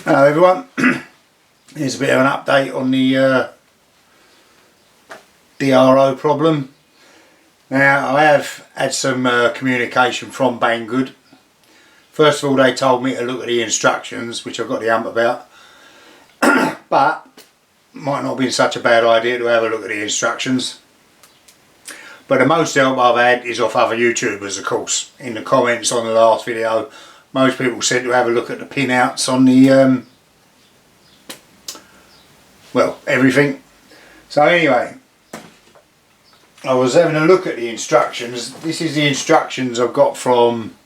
Hello everyone, here's a bit of an update on the DRO problem. Now I have had some communication from Banggood. First of all, they told me to look at the instructions, which I've got the hump about, but might not have been such a bad idea to have a look at the instructions. But the most help I've had is off other YouTubers, of course. In the comments on the last video, most people said to have a look at the pinouts on the well, everything. So anyway, I was having a look at the instructions. This is the instructions I've got from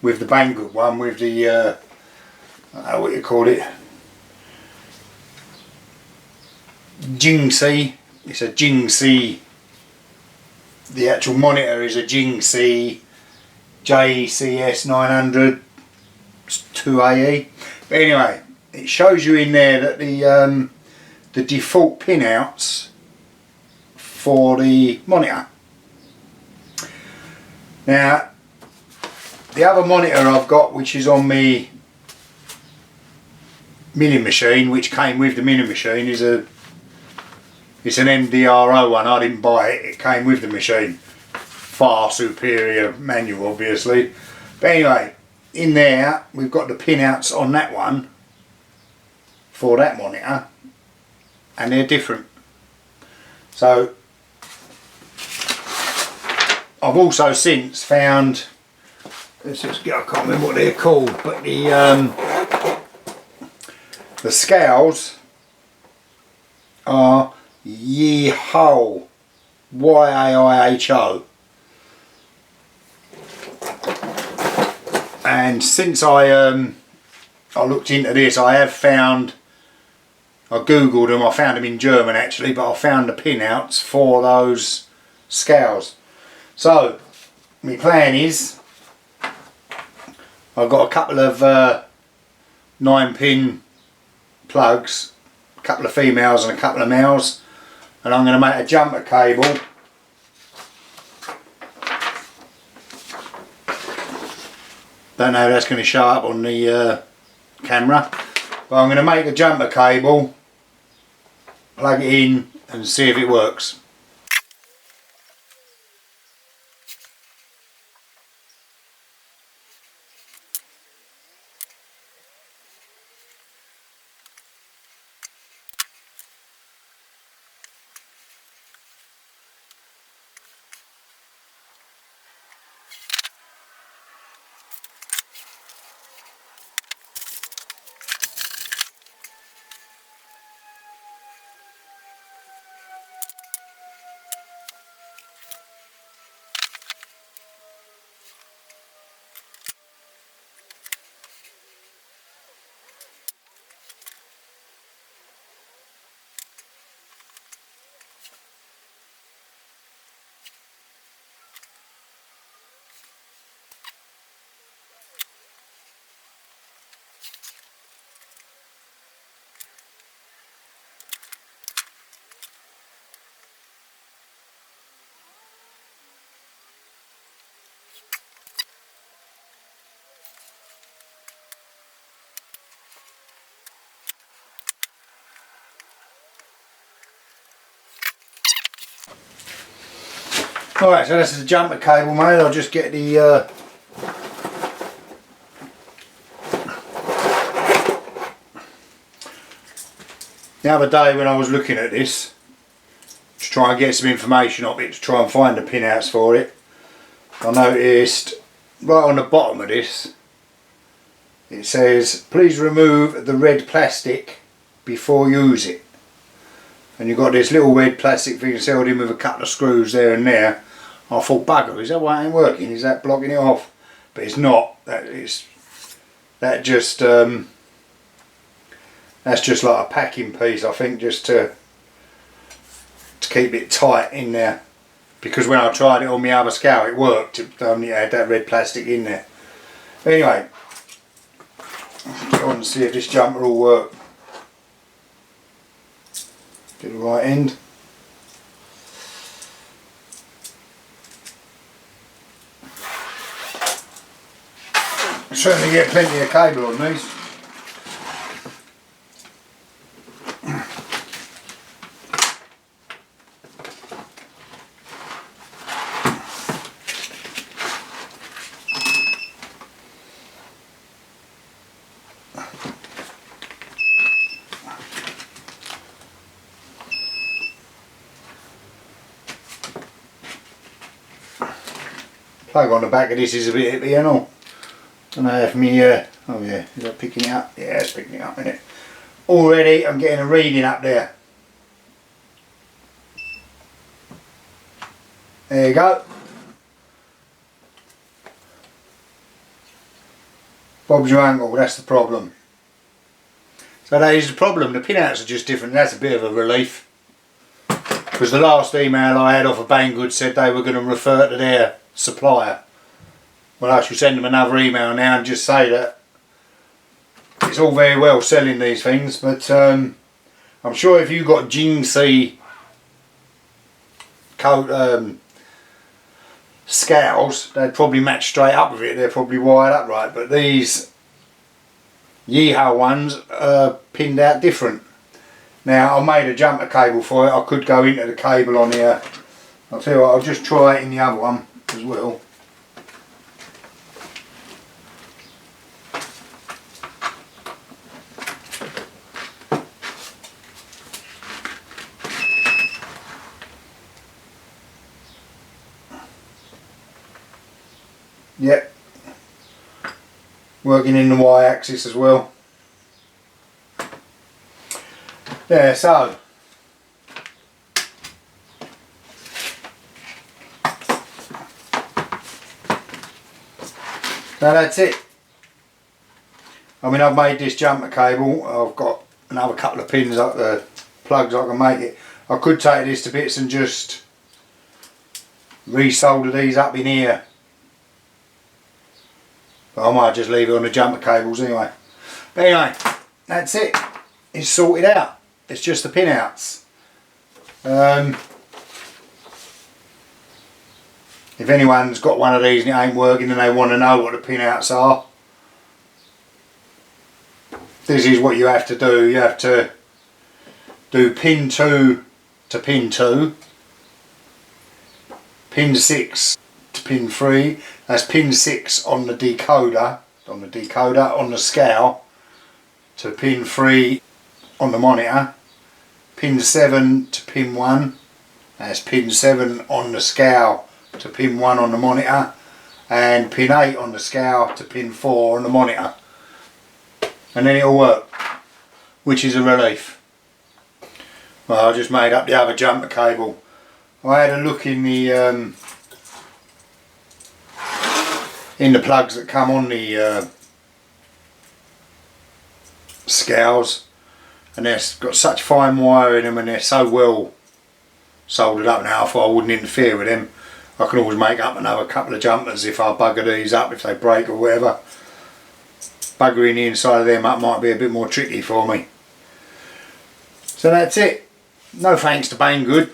with the Banggood one, with the I don't know what you call it, Jingxi. It's a Jingxi. The actual monitor is a Jingxi JCS 900 2AE. But anyway, it shows you in there that the default pinouts for the monitor. Now, the other monitor I've got, which is on my milling machine, which came with the milling machine, it's an MDRO one. I didn't buy it, it came with the machine. Far superior manual, obviously. But anyway, in there we've got the pinouts on that one for that monitor, and they're different. So I've also since found, I can't remember what they're called, but the scales are Yiho, YAIHO. And since I looked into this, I have found, I googled them, I found them in German actually, but I found the pinouts for those scales. So my plan is, I've got a couple of 9-pin plugs, a couple of females and a couple of males, and I'm going to make a jumper cable Don't know if that's going to show up on the camera, but I'm going to make a jumper cable, plug it in and see if it works. Alright, so this is the jumper cable made. I'll just get the other day when I was looking at this to try and get some information of it, to try and find the pinouts for it, I noticed right on the bottom of this it says please remove the red plastic before use it, and you've got this little red plastic thing held in with a couple of screws there and there. I thought, bugger, is that why it ain't working? Is that blocking it off? But it's not. That's just like a packing piece, I think, just to keep it tight in there. Because when I tried it on my other scale, it worked. It only had that red plastic in there. Anyway, let's get on and see if this jumper will work. Get the right end. Certainly get plenty of cable on these. Plug on the back of this is a bit iffy and all. I don't know if me, oh yeah, is that picking it up? Yeah, it's picking it up, isn't it? Already I'm getting a reading up there. There you go. Bob's your uncle, that's the problem. So that is the problem, the pinouts are just different. That's a bit of a relief. Because the last email I had off of Banggood said they were going to refer to their supplier. Well, I should send them another email now and just say that it's all very well selling these things, but I'm sure if you got Jinsei scales, they'd probably match straight up with it. They're probably wired up right, but these Yeehaw ones are pinned out different. Now I made a jumper cable for it. I could go into the cable on here. I'll tell you what, I'll just try it in the other one as well. Yep, working in the y-axis as well. Yeah, so that's it. I mean, I've made this jumper cable. I've got another couple of pins up the plugs I can make it. I could take this to bits and just resolder these up in here. But I might just leave it on the jumper cables anyway. But anyway, that's it. It's sorted out. It's just the pinouts. If anyone's got one of these and it ain't working and they want to know what the pinouts are, this is what you have to do. You have to do pin 2 to pin 2, pin 6 to pin 3. That's pin 6 on the decoder, on the scale, to pin 3 on the monitor, pin 7 to pin 1, that's pin 7 on the scale to pin 1 on the monitor, and pin 8 on the scale to pin 4 on the monitor, and then it'll work, which is a relief. Well, I just made up the other jumper cable. I had a look in the plugs that come on the scales, and they've got such fine wire in them and they're so well soldered up now. I thought I wouldn't interfere with them. I can always make up another couple of jumpers if I bugger these up, if they break or whatever. Buggering the inside of them up might be a bit more tricky for me. So that's it. No thanks to Banggood,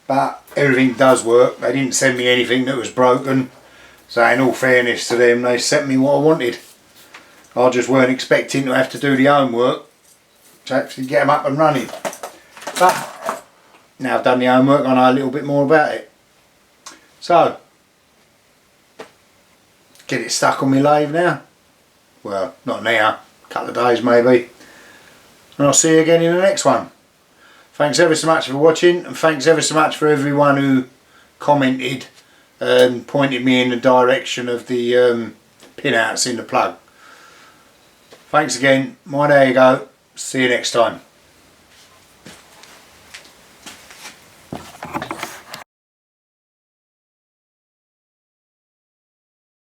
but everything does work. They didn't send me anything that was broken. So in all fairness to them, they sent me what I wanted. I just weren't expecting to have to do the homework to actually get them up and running. But now I've done the homework, I know a little bit more about it. So, get it stuck on my lathe now. Well, not now, a couple of days maybe. And I'll see you again in the next one. Thanks ever so much for watching, and thanks ever so much for everyone who commented and pointed me in the direction of the pinouts in the plug. Thanks again. There you go. See you next time.